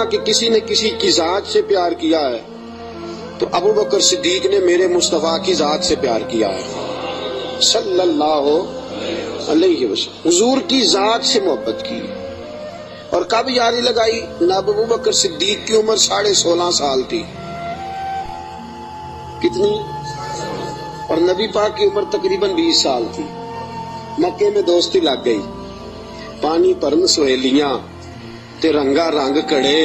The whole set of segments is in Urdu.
سنا کہ کسی نے کسی کی ذات سے پیار کیا ہے تو ابو بکر صدیق نے میرے مصطفیٰ کی ذات سے پیار کیا ہے صلی اللہ علیہ وسلم، حضور کی ذات سے محبت کی۔ اور کب یاری لگائی؟ جناب ابو بکر صدیق کی عمر 16.5 سال تھی۔ کتنی؟ اور نبی پاک کی عمر تقریباً 20 سال تھی۔ مکے میں دوستی لگ گئی، پانی پرن سہیلیاں تے رنگا رنگ کڑے،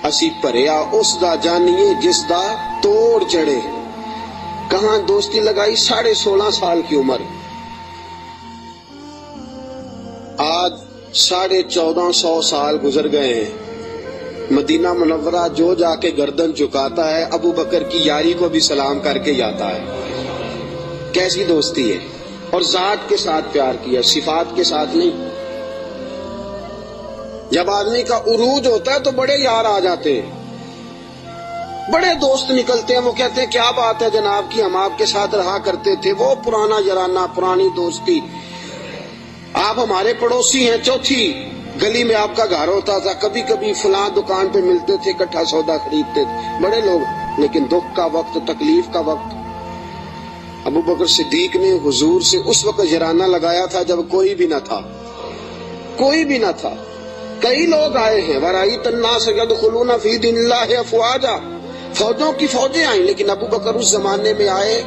اسی پریا اس دا جانیے جس دا توڑ چڑھے۔ کہاں دوستی لگائی؟ 16.5 سال کی عمر۔ آج 1450 سال گزر گئے ہیں، مدینہ منورہ جو جا کے گردن چکاتا ہے ابو بکر کی یاری کو بھی سلام کر کے جاتا ہے۔ کیسی دوستی ہے! اور ذات کے ساتھ پیار کیا، صفات کے ساتھ نہیں۔ جب آدمی کا عروج ہوتا ہے تو بڑے یار آ جاتے ہیں، بڑے دوست نکلتے ہیں، وہ کہتے ہیں کیا بات ہے جناب کی، ہم آپ کے ساتھ رہا کرتے تھے، وہ پرانا یارانہ، پرانی دوستی، آپ ہمارے پڑوسی ہیں، چوتھی گلی میں آپ کا گھر ہوتا تھا، کبھی کبھی فلاں دکان پہ ملتے تھے، اکٹھا سودا خریدتے تھے، بڑے لوگ۔ لیکن دکھ کا وقت، تکلیف کا وقت، ابو بکر صدیق نے حضور سے اس وقت یارانہ لگایا تھا جب کوئی بھی نہ تھا، کوئی بھی نہ تھا۔ کئی لوگ آئے ہیں، وَرَأَيْتَ النَّاسَ يَدْخُلُونَ فِي دِينِ اللَّهِ أَفْوَاجًا، فوجوں کی فوجیں آئیں، لیکن ابو بکر اس زمانے میں آئے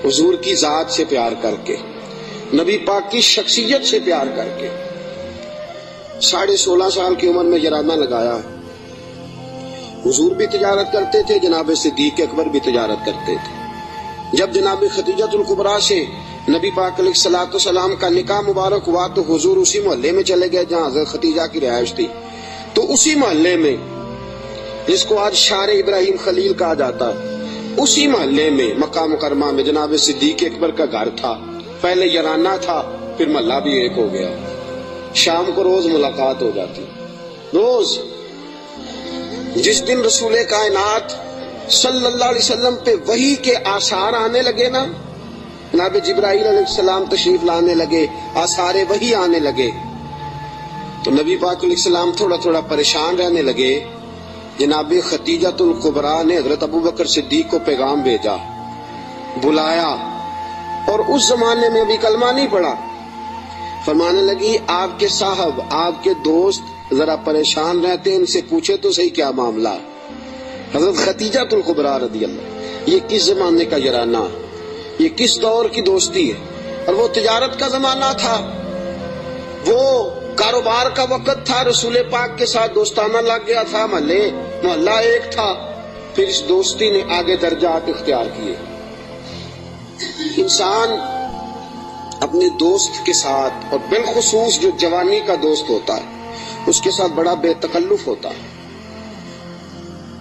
حضور کی ذات سے پیار کر کے، نبی پاک کی شخصیت سے پیار کر کے۔ 16.5 سال کی عمر میں یارانہ لگایا۔ حضور بھی تجارت کرتے تھے، جناب صدیق اکبر بھی تجارت کرتے تھے۔ جب جناب خدیجہ الکبریٰ سے نبی پاک علیہ الصلوۃ والسلام کا نکاح مبارک ہوا تو حضور اسی محلے میں چلے گئے جہاں حضرت خدیجہ کی رہائش تھی، تو اسی محلے میں، جس کو آج شار ابراہیم خلیل کہا جاتا ہے، اسی محلے میں مکہ مکرمہ میں جناب صدیق اکبر کا گھر تھا۔ پہلے یارانہ تھا، پھر محلہ بھی ایک ہو گیا، شام کو روز ملاقات ہو جاتی، روز۔ جس دن رسول کائنات صلی اللہ علیہ وسلم پہ وحی کے آثار آنے لگے نا، جناب جبرائیل علیہ السلام تشریف لانے لگے، آثار وحی آنے لگے، تو نبی پاک علیہ السلام تھوڑا تھوڑا پریشان رہنے لگے۔ جناب خدیجہ الکبریٰ نے حضرت ابو بکر صدیق کو پیغام بھیجا، بلایا، اور اس زمانے میں ابھی کلمہ نہیں پڑا۔ فرمانے لگی آپ کے صاحب، آپ کے دوست ذرا پریشان رہتے ہیں، ان سے پوچھے تو صحیح کیا معاملہ۔ حضرت خدیجہ الکبریٰ رضی اللہ، یہ کس زمانے کا یارانہ، یہ کس دور کی دوستی ہے؟ اور وہ تجارت کا زمانہ تھا، وہ کاروبار کا وقت تھا، رسول پاک کے ساتھ دوستانہ لگ گیا تھا، محلہ ایک تھا، پھر اس دوستی نے آگے درجات اختیار کیے۔ انسان اپنے دوست کے ساتھ، اور بالخصوص جو جوانی کا دوست ہوتا ہے، اس کے ساتھ بڑا بے تکلف ہوتا ہے۔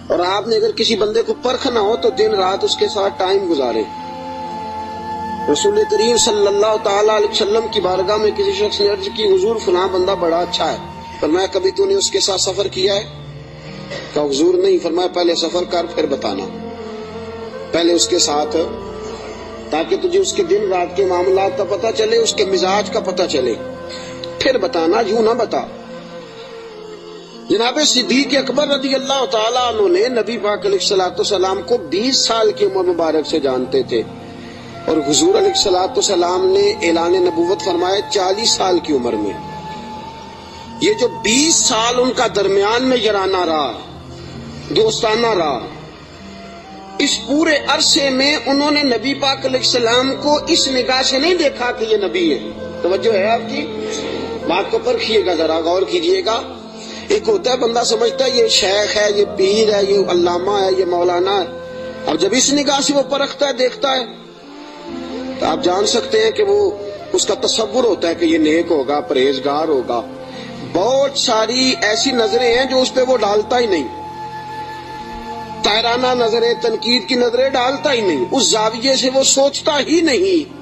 اور آپ نے اگر کسی بندے کو پرکھ نہ ہو تو دن رات اس کے ساتھ ٹائم گزارے۔ رسول کریم صلی اللہ تعالی علیہ وسلم کی بارگاہ میں کسی شخص نے عرض کی، حضور فلاں بندہ بڑا اچھا ہے، فرمایا کبھی تو نے اس کے ساتھ سفر کیا ہے؟ کہا حضور نہیں۔ فرمایا پہلے سفر کر پھر بتانا، پہلے اس کے ساتھ، تاکہ تجھے اس کے دن رات کے معاملات کا پتہ چلے، اس کے مزاج کا پتہ چلے، پھر بتانا، یوں نہ بتا۔ جناب صدیق اکبر رضی اللہ تعالیٰ عنہ نے نبی پاک علیہ الصلوۃ والسلام کو 20 سال کی عمر مبارک سے جانتے تھے، اور حضور علیہ الصلوۃ والسلام نے اعلان نبوت فرمایا 40 سال کی عمر میں۔ یہ جو 20 سال ان کا درمیان میں یارانہ رہا، دوستانہ رہا، اس پورے عرصے میں انہوں نے نبی پاک علیہ السلام کو اس نگاہ سے نہیں دیکھا کہ یہ نبی ہے۔ توجہ ہے آپ کی؟ بات کو پرکھیے گا، ذرا غور کیجئے گا۔ ایک ہوتا ہے بندہ سمجھتا ہے یہ شیخ ہے، یہ پیر ہے، یہ علامہ ہے، یہ مولانا ہے، اب جب اس نگاہ سے وہ پرکھتا ہے، دیکھتا ہے، تو آپ جان سکتے ہیں کہ وہ، اس کا تصور ہوتا ہے کہ یہ نیک ہوگا، پرہیزگار ہوگا۔ بہت ساری ایسی نظریں ہیں جو اس پہ وہ ڈالتا ہی نہیں، طاہرانہ نظریں، تنقید کی نظریں ڈالتا ہی نہیں، اس زاویے سے وہ سوچتا ہی نہیں۔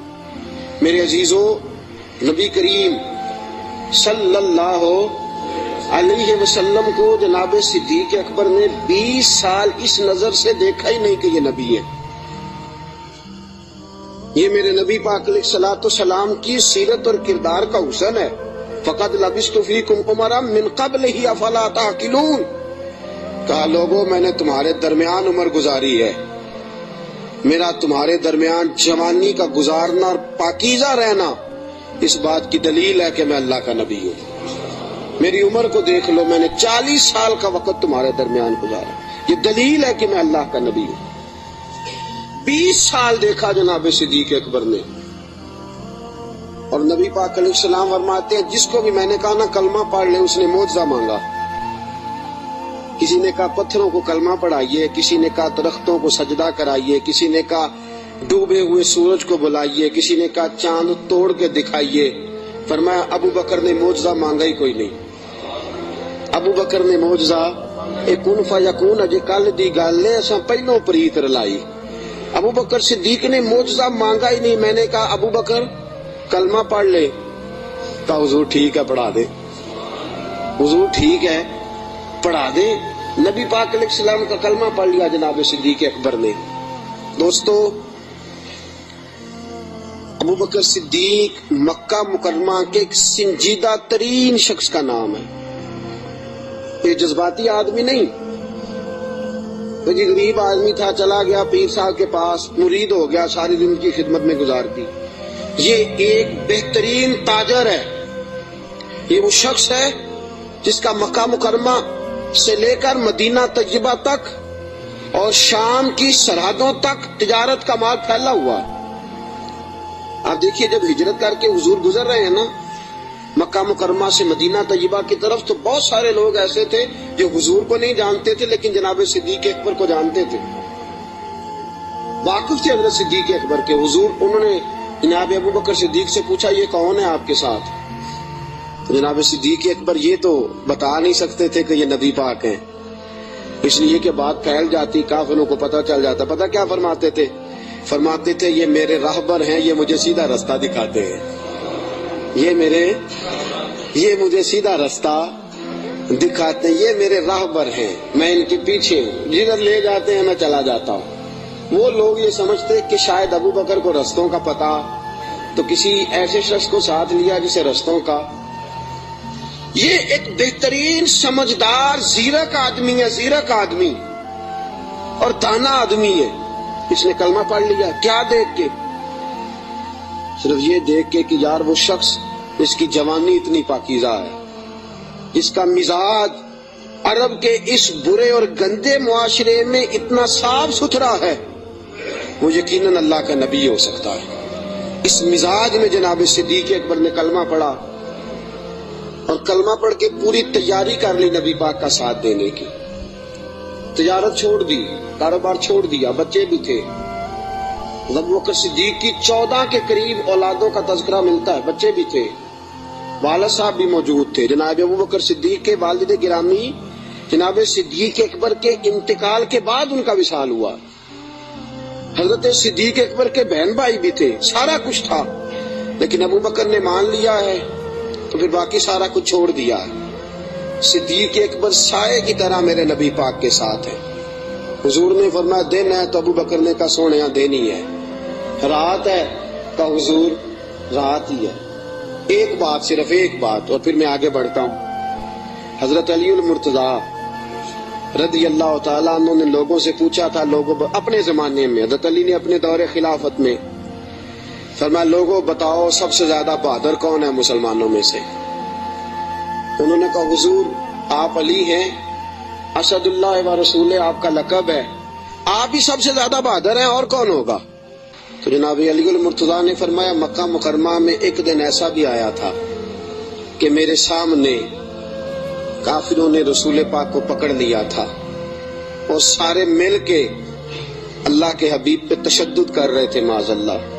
میرے عزیزو، نبی کریم صلی اللہ علیہ وسلم کو جناب صدیق اکبر نے 20 سال اس نظر سے دیکھا ہی نہیں کہ یہ نبی ہے۔ یہ میرے نبی پاک علیہ الصلوۃ والسلام کی سیرت اور کردار کا حسن ہے۔ فقد لبثت فیکم عمرا من قبلہ افلا تعقلون، کہا لوگوں میں نے تمہارے درمیان عمر گزاری ہے، میرا تمہارے درمیان جوانی کا گزارنا اور پاکیزہ رہنا اس بات کی دلیل ہے کہ میں اللہ کا نبی ہوں۔ میری عمر کو دیکھ لو، میں نے 40 سال کا وقت تمہارے درمیان گزارا، یہ دلیل ہے کہ میں اللہ کا نبی ہوں۔ 20 سال دیکھا جناب صدیق اکبر نے، اور نبی پاک علیہ السلام فرماتے ہیں جس کو بھی میں نے کہا نا کلمہ پڑھ لے، اس نے معجزہ مانگا۔ کسی نے کہا پتھروں کو کلمہ پڑھائیے، کسی نے کہا درختوں کو سجدہ کرائیے، کسی نے کہا ڈوبے ہوئے سورج کو بلائیے، کسی نے کہا چاند توڑ کے دکھائیے۔ فرمایا ابو بکر نے معجزہ مانگا ہی کوئی نہیں۔ ابو بکر نے معجزہ کن فیکون اجے کل دی گل ہے، اساں پہلوں پریت رلائی۔ ابو بکر صدیق نے معجزہ مانگا ہی نہیں۔ میں نے کہا ابو بکر کلمہ پڑھ لے، کہا حضور ٹھیک ہے پڑھا دے، حضور ٹھیک ہے پڑھا دے۔ نبی پاک علیہ السلام کا کلمہ پڑھ لیا جناب صدیق اکبر نے۔ دوستو، ابو بکر صدیق مکہ مکرمہ کے ایک سنجیدہ ترین شخص کا نام ہے۔ یہ جذباتی آدمی نہیں، یہ غریب آدمی تھا، چلا گیا پیر صاحب کے پاس، مرید ہو گیا، ساری دن کی خدمت میں گزار دی۔ یہ ایک بہترین تاجر ہے، یہ وہ شخص ہے جس کا مکہ مکرمہ سے لے کر مدینہ طیبہ تک اور شام کی سرحدوں تک تجارت کا مال پھیلا ہوا ہے۔ آپ دیکھیے جب ہجرت کر کے حضور گزر رہے ہیں نا مکہ مکرمہ سے مدینہ طیبہ کی طرف، تو بہت سارے لوگ ایسے تھے جو حضور کو نہیں جانتے تھے لیکن جناب صدیق اکبر کو جانتے تھے، واقف تھے حضرت صدیق اکبر کے۔ حضور انہوں نے جناب ابو بکر صدیق سے پوچھا یہ کون ہے آپ کے ساتھ؟ تو جناب صدیق اکبر یہ تو بتا نہیں سکتے تھے کہ یہ نبی پاک ہیں، اس لیے کہ بات پھیل جاتی، کافروں کو پتہ چل جاتا۔ پتہ کیا فرماتے تھے؟ فرماتے تھے یہ میرے راہبر ہیں، یہ مجھے سیدھا رستہ دکھاتے ہیں، یہ مجھے سیدھا رستہ دکھاتے ہیں، یہ میرے راہبر ہیں، میں ان کے پیچھے ہوں، جدھر لے جاتے ہیں میں چلا جاتا ہوں۔ وہ لوگ یہ سمجھتے کہ شاید ابو بکر کو رستوں کا پتہ، تو کسی ایسے شخص کو ساتھ لیا جسے رستوں کا۔ یہ ایک بہترین سمجھدار زیرک آدمی ہے، زیرک آدمی اور دانا آدمی ہے۔ اس نے کلمہ پڑھ لیا، کیا دیکھ کے؟ صرف یہ دیکھ کے کہ یار وہ شخص اس کی جوانی اتنی پاکیزہ ہے، اس کا مزاج عرب کے اس برے اور گندے معاشرے میں اتنا صاف ستھرا ہے، وہ یقیناً اللہ کا نبی ہو سکتا ہے۔ اس مزاج میں جناب صدیق اکبر نے کلمہ پڑھا، اور کلمہ پڑھ کے پوری تیاری کر لی نبی پاک کا ساتھ دینے کی۔ تجارت چھوڑ دی، کاروبار چھوڑ دیا، بچے بھی تھے۔ ابو بکر صدیق کی 14 کے قریب اولادوں کا تذکرہ ملتا ہے، بچے بھی تھے، والد صاحب بھی موجود تھے۔ جناب ابو بکر صدیق کے والد گرامی جناب صدیق اکبر کے انتقال کے بعد ان کا وصال ہوا۔ حضرت صدیق اکبر کے بہن بھائی بھی تھے، سارا کچھ تھا، لیکن ابو بکر نے مان لیا ہے تو پھر باقی سارا کچھ چھوڑ دیا ہے۔ صدیق اکبر سائے کی طرح میرے نبی پاک کے ساتھ ہے۔ حضور نے فرمایا دن ہے تو ابو بکر نے کہا سونے دینی ہے، رات ہے کہا حضور رات ہی ہے۔ ایک بات، صرف ایک بات، اور پھر میں آگے بڑھتا ہوں۔ حضرت علی المرتضیٰ رضی اللہ تعالیٰ عنہ نے لوگوں سے پوچھا تھا، لوگوں اپنے زمانے میں حضرت علی نے اپنے دور خلافت میں فرمایا لوگوں بتاؤ سب سے زیادہ بہادر کون ہے مسلمانوں میں سے؟ انہوں نے کہا حضور آپ علی ہیں، اسد اللہ و رسول آپ کا لقب ہے، آپ ہی سب سے زیادہ بہادر ہیں، اور کون ہوگا؟ تو جناب علی المرتضیٰ نے فرمایا مکہ مکرمہ میں ایک دن ایسا بھی آیا تھا کہ میرے سامنے کافروں نے رسول پاک کو پکڑ لیا تھا، اور سارے مل کے اللہ کے حبیب پہ تشدد کر رہے تھے، معاذ اللہ۔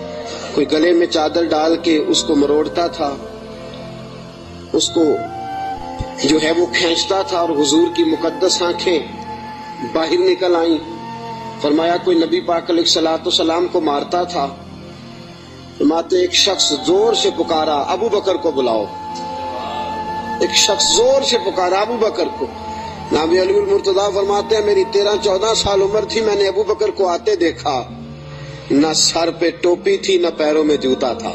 کوئی گلے میں چادر ڈال کے اس کو مروڑتا تھا، اس کو جو ہے وہ کھینچتا تھا، اور حضور کی مقدس آنکھیں باہر نکل آئیں۔ فرمایا کوئی نبی پاک علیہ الصلوۃ والسلام کو مارتا تھا، فرماتے ایک شخص زور سے پکارا ابو بکر کو بلاؤ، ایک شخص زور سے پکارا ابو بکر کو۔ جناب علی المرتضیٰ فرماتے ہیں میری 13-14 سال عمر تھی، میں نے ابو بکر کو آتے دیکھا، نہ سر پہ ٹوپی تھی نہ پیروں میں جوتا تھا۔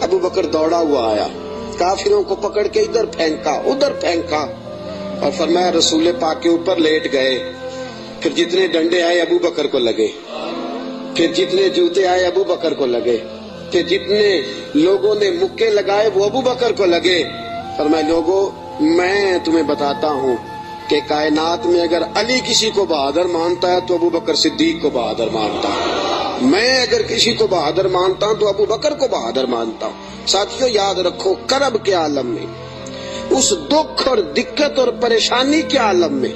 ابو بکر دوڑا ہوا آیا، کافروں کو پکڑ کے ادھر پھینکا ادھر پھینکا، اور فرمایا رسول پاک کے اوپر لیٹ گئے. پھر جتنے ڈنڈے آئے ابو بکر کو لگے, پھر جتنے جوتے آئے ابو بکر کو لگے, پھر جتنے لوگوں نے مکے لگائے وہ ابو بکر کو لگے. فرمایا لوگوں میں تمہیں بتاتا ہوں کہ کائنات میں اگر علی کسی کو بہادر مانتا ہے تو ابو بکر صدیق کو بہادر مانتا ہے. میں اگر کسی کو بہادر مانتا ہوں تو ابو بکر کو بہادر مانتا ہوں. ساتھیوں یاد رکھو, کرب کے عالم میں, اس دکھ اور دقت اور پریشانی کے عالم میں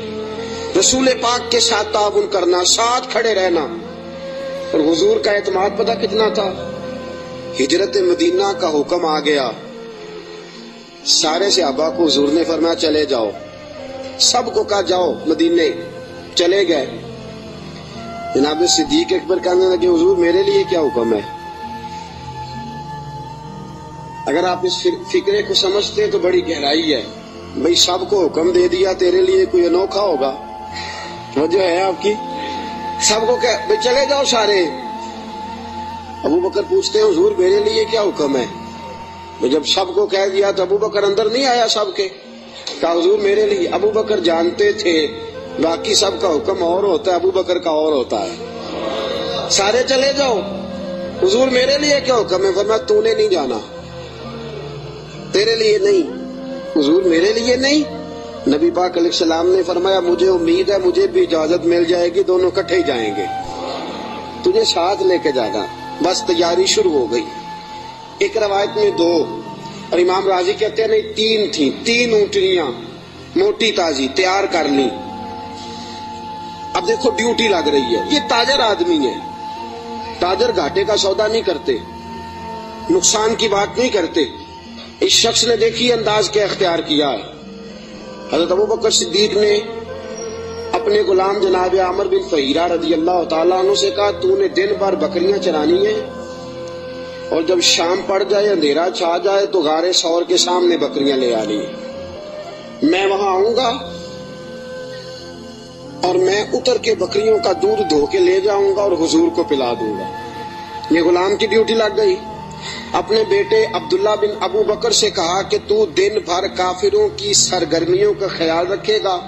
رسول پاک کے ساتھ تعاون کرنا, ساتھ کھڑے رہنا. اور حضور کا اعتماد پتہ کتنا تھا. ہجرت مدینہ کا حکم آ گیا, سارے صحابہ کو حضور نے فرمایا چلے جاؤ. سب کو کہا جاؤ مدینے, چلے گئے. جناب صدیق اکبر کہنے لگے حضور میرے لیے کیا حکم ہے. اگر آپ اس فکرے کو سمجھتے تو بڑی گہرائی ہے. بھئی سب کو حکم دے دیا, تیرے لیے کوئی انوکھا ہوگا. وہ جو ہے آپ کی سب کو کہ بھئی چلے جاؤ سارے. ابو بکر پوچھتے ہیں حضور میرے لیے کیا حکم ہے. جب سب کو کہہ دیا تو ابو بکر اندر نہیں آیا سب کے, کہا حضور میرے لیے. ابو بکر جانتے تھے باقی سب کا حکم اور ہوتا ہے, ابو بکر کا اور ہوتا ہے. سارے چلے جاؤ, حضور میرے لیے کیا حکم ہے. فرمایا تو نے نہیں جانا, تیرے لیے نہیں. حضور میرے لیے نہیں. نبی پاک علیہ السلام نے فرمایا مجھے امید ہے مجھے بھی اجازت مل جائے گی, دونوں اکٹھے ہی جائیں گے, تجھے ساتھ لے کے جانا. بس تیاری شروع ہو گئی. ایک روایت میں 2 اور امام راضی کہتے ہیں نہیں 3 تھیں, 3 اونٹنیاں موٹی تازی تیار کر لی. اب دیکھو ڈیوٹی لگ رہی ہے. یہ تاجر آدمی ہے, تاجر گھاٹے کا سودا نہیں کرتے, نقصان کی بات نہیں کرتے. اس شخص نے دیکھی انداز کیا اختیار کیا ہے. حضرت ابو بکر صدیق نے اپنے غلام جناب عامر بن فہیرہ رضی اللہ تعالیٰ عنہ سے کہا تو نے دن بھر بکریاں چرانی ہیں اور جب شام پڑ جائے اندھیرا چھا جائے تو غار ثور کے سامنے بکریاں لے آنی ہیں. میں وہاں آؤں گا اور میں اتر کے بکریوں کا دودھ دھو کے لے جاؤں گا اور حضور کو پلا دوں گا. یہ غلام کی ڈیوٹی لگ گئی. اپنے بیٹے عبداللہ بن ابو بکر سے کہا کہ تو دن بھر کافروں کی سرگرمیوں کا خیال رکھے گا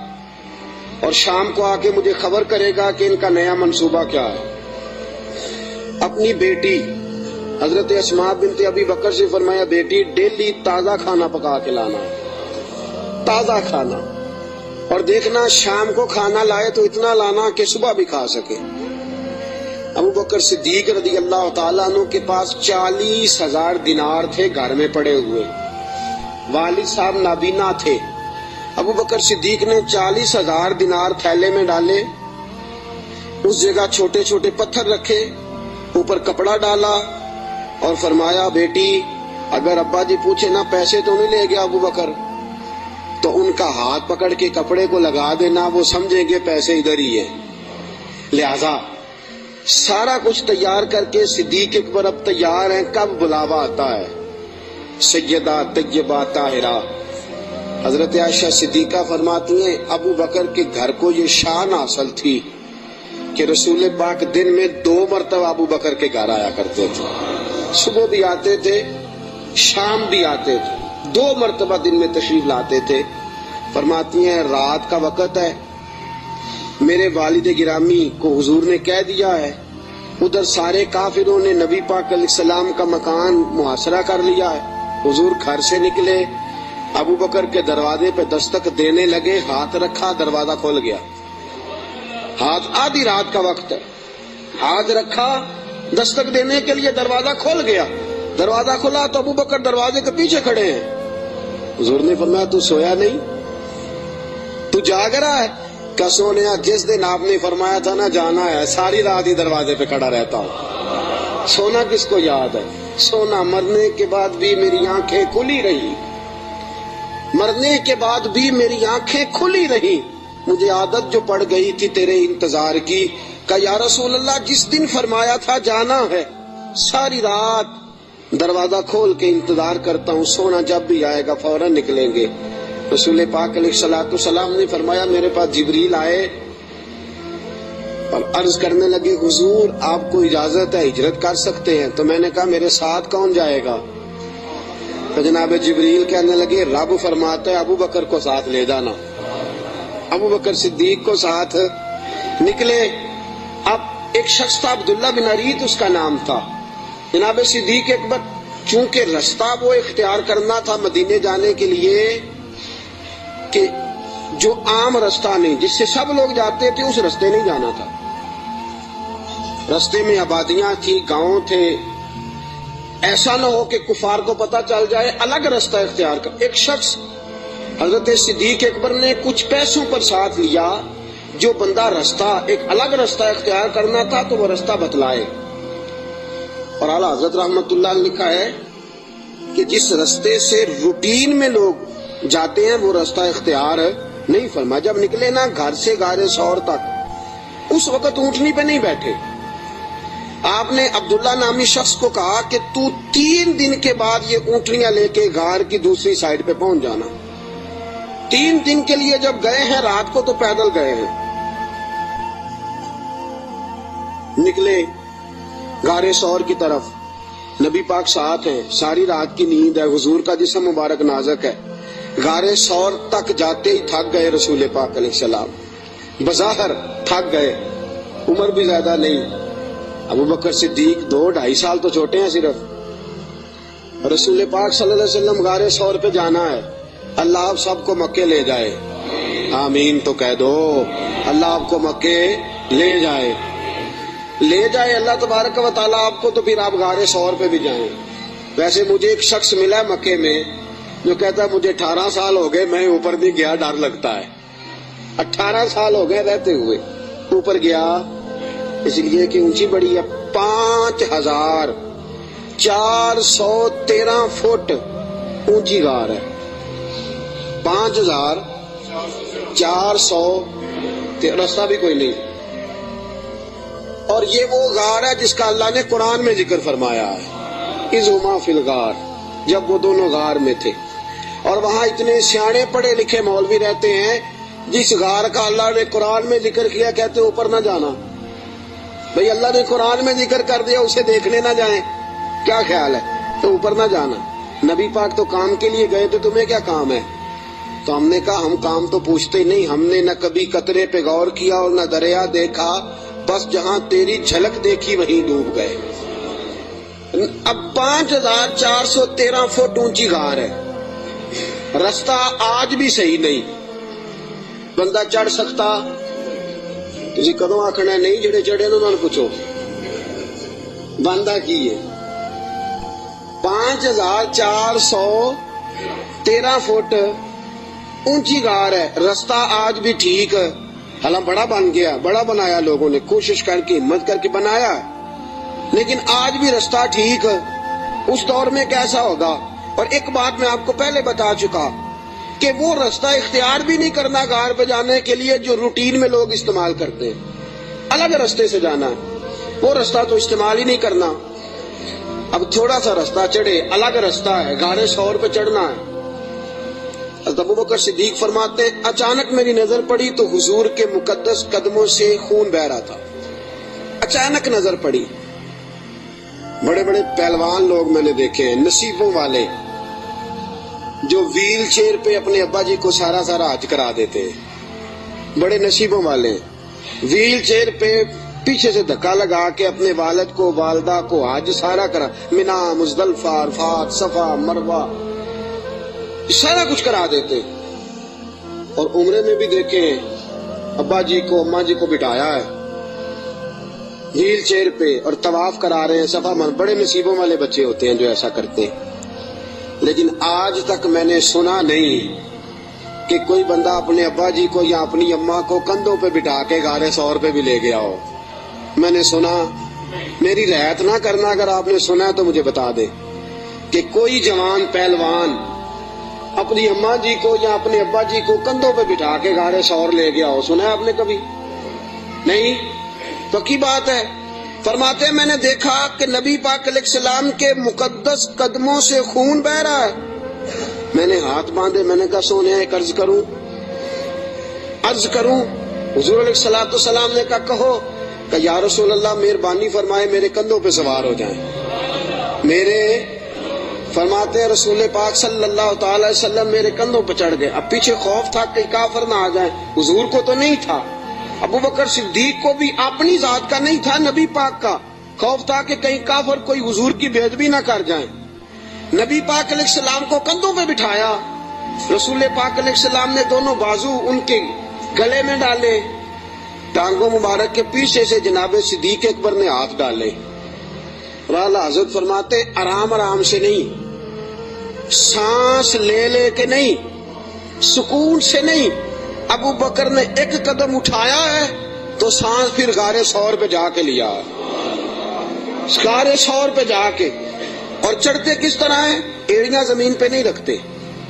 اور شام کو آ کے مجھے خبر کرے گا کہ ان کا نیا منصوبہ کیا ہے. اپنی بیٹی حضرت اسماء بنت ابی بکر سے فرمایا بیٹی ڈیلی تازہ کھانا پکا کے لانا, تازہ کھانا, اور دیکھنا شام کو کھانا لائے تو اتنا لانا کہ صبح بھی کھا سکے. ابو بکر صدیق رضی اللہ تعالیٰ عنہ کے پاس 40,000 دینار تھے گھر میں پڑے ہوئے. والد صاحب نابینا تھے. ابو بکر صدیق نے 40,000 دینار تھیلے میں ڈالے, اس جگہ چھوٹے چھوٹے پتھر رکھے, اوپر کپڑا ڈالا اور فرمایا بیٹی اگر ابا جی پوچھے نا پیسے تو نہیں لے گیا ابو بکر, تو ان کا ہاتھ پکڑ کے کپڑے کو لگا دینا, وہ سمجھیں گے پیسے ادھر ہی ہیں. لہذا سارا کچھ تیار کر کے صدیق اکبر اب تیار ہیں. کب بلاوا آتا ہے سیدہ طیبہ طاہرہ حضرت عائشہ صدیقہ فرماتی ہیں ابو بکر کے گھر کو یہ شان حاصل تھی کہ رسول پاک دن میں 2 مرتبہ ابو بکر کے گھر آیا کرتے تھے. صبح بھی آتے تھے, شام بھی آتے تھے, 2 مرتبہ دن میں تشریف لاتے تھے. فرماتی ہیں رات کا وقت ہے, میرے والد گرامی کو حضور نے کہہ دیا ہے, ادھر سارے کافروں نے نبی پاک علیہ السلام کا مکان محاصرہ کر لیا ہے. حضور گھر سے نکلے, ابو بکر کے دروازے پہ دستک دینے لگے, ہاتھ رکھا دروازہ کھول گیا. ہاتھ آدھی رات کا وقت ہے, ہاتھ رکھا دستک دینے کے لیے دروازہ کھول گیا. دروازہ کھلا تو ابو بکر دروازے کے پیچھے کھڑے ہیں. حضور نے فرمایا تو سویا نہیں, تو جاگ رہا ہے. کہ سونے جس دن آپ نے فرمایا تھا نا جانا ہے ساری رات ہی دروازے پہ کھڑا رہتا ہوں. سونا کس کو یاد ہے. سونا مرنے کے بعد بھی میری آنکھیں کھلی رہی, مرنے کے بعد بھی میری آنکھیں کھلی رہی. مجھے عادت جو پڑ گئی تھی تیرے انتظار کی, کہ یا رسول اللہ جس دن فرمایا تھا جانا ہے ساری رات دروازہ کھول کے انتظار کرتا ہوں, سونا جب بھی آئے گا فوراً نکلیں گے. رسول پاک علیہ السلام نے فرمایا میرے پاس جبریل آئے اور عرض کرنے لگے حضور آپ کو اجازت ہے ہجرت کر سکتے ہیں. تو میں نے کہا میرے ساتھ کون جائے گا. تو جناب جبریل کہنے لگے رب فرماتا ہے ابو بکر کو ساتھ لے جانا. ابو بکر صدیق کو ساتھ نکلے. اب ایک شخص تھا عبداللہ بن عریت اس کا نام تھا. جناب صدیق اکبر چونکہ رستہ وہ اختیار کرنا تھا مدینے جانے کے لیے کہ جو عام رستہ نہیں جس سے سب لوگ جاتے تھے اس رستے نہیں جانا تھا. رستے میں آبادیاں تھی، گاؤں تھے، ایسا نہ ہو کہ کفار کو پتہ چل جائے، الگ رستہ اختیار کر. ایک شخص حضرت صدیق اکبر نے کچھ پیسوں پر ساتھ لیا، جو بندہ رستہ ایک الگ رستہ اختیار کرنا تھا تو وہ رستہ بتلائے. اور اعلیٰ حضرت رحمت اللہ نے لکھا ہے کہ جس رستے سے روٹین میں لوگ جاتے ہیں وہ رستہ اختیار نہیں فرما. جب نکلے نا گھر سے غار ثور تک، اس وقت اونٹنی پہ نہیں بیٹھے. آپ نے عبداللہ نامی شخص کو کہا کہ تو 3 دن کے بعد یہ اونٹنیاں لے کے غار کی دوسری سائڈ پہ پہنچ جانا. 3 دن کے لیے جب گئے ہیں، رات کو تو پیدل گئے ہیں. نکلے غار ثور کی طرف، نبی پاک ساتھ ہیں، ساری رات کی نیند ہے، حضور کا جسم مبارک نازک ہے. غار ثور تک جاتے ہی تھک گئے رسول پاک علیہ السلام، بظاہر تھک گئے. عمر بھی زیادہ نہیں، ابو بکر صدیق 2-2.5 سال تو چھوٹے ہیں صرف. رسول پاک صلی اللہ علیہ وسلم غار ثور پہ جانا ہے. اللہ آپ سب کو مکے لے جائے، آمین تو کہہ دو. اللہ آپ کو مکے لے جائے، لے جائے اللہ تبارک و تعالیٰ آپ کو، تو پھر آپ غار ثور پہ بھی جائیں. ویسے مجھے ایک شخص ملا ہے مکے میں جو کہتا ہے مجھے 18 سال ہو گئے میں اوپر نہیں گیا، ڈر لگتا ہے. 18 سال ہو گئے رہتے ہوئے اوپر گیا، اس لیے کہ اونچی بڑی ہے. 5413 فٹ اونچی غار ہے. 5400 رستہ بھی کوئی نہیں. اور یہ وہ غار ہے جس کا اللہ نے قرآن میں ذکر فرمایا ہے، اذ ہما فی الغار، جب وہ دونوں غار میں تھے. اور وہاں اتنے سیانے پڑھے لکھے مولوی رہتے ہیں، جس غار کا اللہ نے قرآن میں ذکر کیا کہتے اوپر نہ جانا. بھئی اللہ نے قرآن میں ذکر کر دیا، اسے دیکھنے نہ جائیں، کیا خیال ہے؟ تو اوپر نہ جانا. نبی پاک تو کام کے لیے گئے تھے، تمہیں کیا کام ہے؟ تو ہم نے کہا ہم کام تو پوچھتے ہی نہیں، ہم نے نہ کبھی قطرے پہ غور کیا اور نہ دریا دیکھا، بس جہاں تیری جھلک دیکھی وہیں ڈوب گئے. اب 5413 فٹ اونچی غار ہے. رستہ آج بھی صحیح نہیں، بندہ چڑھ سکتا. تسی کدوں آکھنا نہیں، جڑے چڑھے انہوں نے پوچھو بندہ کی ہے. 5413 فٹ اونچی غار ہے. رستہ آج بھی ٹھیک، حالانکہ بڑا بن گیا، بڑا بنایا لوگوں نے، کوشش کر کے ہمت کر کے بنایا، لیکن آج بھی رستہ ٹھیک. اس دور میں کیسا ہوگا؟ اور ایک بات میں آپ کو پہلے بتا چکا کہ وہ رستہ اختیار بھی نہیں کرنا غار پہ جانے کے لیے جو روٹین میں لوگ استعمال کرتے ہیں. الگ رستے سے جانا ہے، وہ رستہ تو استعمال ہی نہیں کرنا. اب تھوڑا سا رستہ چڑھے، الگ رستہ ہے، غار ثور پہ چڑھنا ہے. حضرت ابو بکر صدیق فرماتے ہیں اچانک میری نظر پڑی تو حضور کے مقدس قدموں سے خون بہ رہا تھا. اچانک نظر پڑی. بڑے بڑے پہلوان لوگ میں نے دیکھے ہیں، نصیبوں والے، جو ویل چیئر پہ اپنے ابا جی کو سارا حج کرا دیتے ہیں. بڑے نصیبوں والے ویل چیئر پہ پیچھے سے دھکا لگا کے اپنے والد کو والدہ کو حج سارا کرا، منا، مزدلفہ، عرفات، صفا، مروہ، سارا کچھ کرا دیتے. اور عمرے میں بھی دیکھیں ابا جی کو اماں جی کو بٹھایا ہے ویل چیئر پہ اور طواف کرا رہے ہیں صفا. بڑے نصیبوں والے بچے ہوتے ہیں جو ایسا کرتے ہیں. لیکن آج تک میں نے سنا نہیں کہ کوئی بندہ اپنے ابا جی کو یا اپنی اماں کو کندھوں پہ بٹھا کے غار ثور پہ بھی لے گیا ہو. میں نے سنا، میری رعایت نہ کرنا اگر آپ نے سنا تو مجھے بتا دے کہ کوئی جوان پہلوان اپنی اماں جی کو یا اپنے ابا جی کو کندھوں پہ بٹھا کے غار ثور لے گیا ہو. سنا ہے آپ نے کبھی؟ نہیں. پکی بات ہے. فرماتے ہیں میں نے دیکھا کہ نبی پاک علیہ السلام کے مقدس قدموں سے خون بہ رہا ہے. میں نے ہاتھ باندھے، میں نے کہا سونے ایک عرض کروں. حضور علیہ السلام نے کہا کہو. کہ یا رسول اللہ مہربانی فرمائے میرے کندھوں پہ سوار ہو جائیں، میرے فرماتے ہیں رسول پاک صلی اللہ تعالی وسلم میرے کندھوں پہ چڑھ گئے. اب پیچھے خوف تھا کہ کافر نہ آ جائیں. حضور کو تو نہیں تھا, ابو بکر صدیق کو بھی اپنی ذات کا نہیں تھا, نبی پاک کا خوف تھا کہ کہیں کافر کوئی حضور کی بے ادبی نہ کر جائیں. نبی پاک علیہ السلام کو کندھوں پہ بٹھایا. رسول پاک علیہ السلام نے دونوں بازو ان کے گلے میں ڈالے, ٹانگوں مبارک کے پیچھے سے جناب صدیق اکبر نے ہاتھ ڈالے. اور اعلیٰ حضرت فرماتے آرام آرام سے نہیں, سانس لے لے کے نہیں, سکون سے نہیں. ابو بکر نے ایک قدم اٹھایا ہے تو سانس پھر غار ثور پہ جا کے لیا, غار ثور پہ جا کے. اور چڑھتے کس طرح ہیں, ایڑیاں زمین پہ نہیں رکھتے,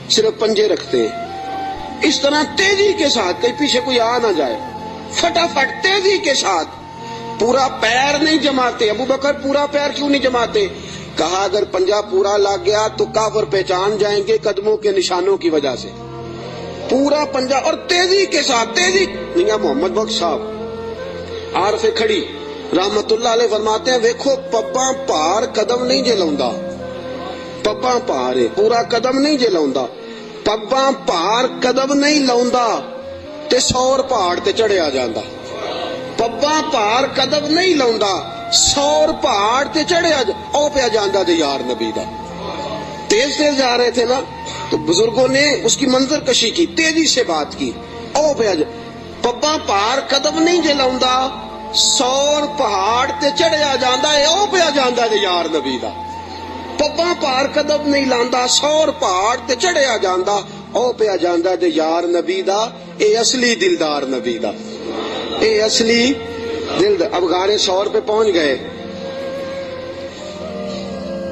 صرف پنجے رکھتے ہیں. اس طرح تیزی کے ساتھ, کہیں پیچھے کوئی آ نہ جائے, فٹافٹ تیزی کے ساتھ. پورا پیر نہیں جماتے. ابو بکر پورا پیر کیوں نہیں جماتے؟ کہا اگر پنجہ پورا لگ گیا تو کافر پہچان جائیں گے قدموں کے نشانوں کی وجہ سے. پورا پنجہ اور تیزی کے ساتھ, تیزی. میاں محمد بخش صاحب عارف کھڑی رحمت اللہ علیہ فرماتے ہیں ویکھو پباں پار قدم نہیں جے لاؤندا, پباں پار ہے پورا قدم نہیں جے لاؤندا, پباں پار قدم نہیں لاؤندا تے سور پہاڑ تے چڑھیا جاندا. پباں پار قدم نہیں لاؤندا, سور پہاڑ تے چڑھیا او پیا جاندا تے یار نبی دا. تیز تیز جا رہے تھے نا تو بزرگوں نے اس کی منظر کشی کی, تیزی سے بات کی. او پیا پباں پار قدم نہیں جے لاؤندا, سور پہاڑ تے چڑھیا جاندا اے او پیا جاندا تے یار نبی دا. پباں پار قدم نہیں لاندا, سور پہاڑ تے چڑھیا جاندا او پیا جاندا تے یار نبی دا. اے اصلی دلدار نبی دا, اے اصلی دلدار. اب غار ثور پہ پہنچ گئے,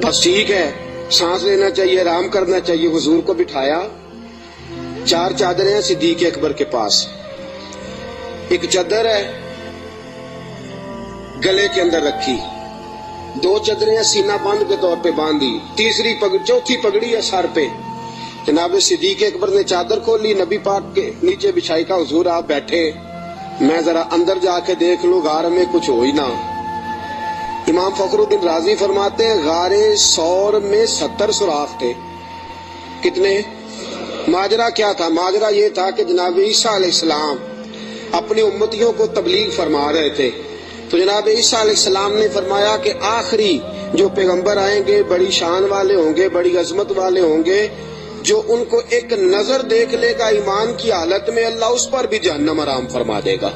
بس ٹھیک ہے, سانس لینا چاہیے, آرام کرنا چاہیے. حضور کو بٹھایا, 4 چادریں ہیں صدیق اکبر کے پاس. ایک چادر ہے گلے کے اندر رکھی, 2 چادریں سینہ بند کے طور پہ باندھی, چوتھی پگڑی ہے سر پہ. جناب صدیق اکبر نے چادر کھولی, نبی پاک کے نیچے بچھائی. کا حضور آپ بیٹھے, میں ذرا اندر جا کے دیکھ لوں غار میں کچھ ہو ہی نہ. امام فخر الدین رازی فرماتے ہیں غار ثور میں 70 سوراخ تھے. کتنے؟ ماجرا کیا تھا؟ ماجرا یہ تھا کہ جناب عیسیٰ علیہ السلام اپنی امتیوں کو تبلیغ فرما رہے تھے. تو جناب عیسیٰ علیہ السلام نے فرمایا کہ آخری جو پیغمبر آئیں گے بڑی شان والے ہوں گے, بڑی عظمت والے ہوں گے, جو ان کو ایک نظر دیکھ لے گا ایمان کی حالت میں, اللہ اس پر بھی جہنم حرام فرما دے گا.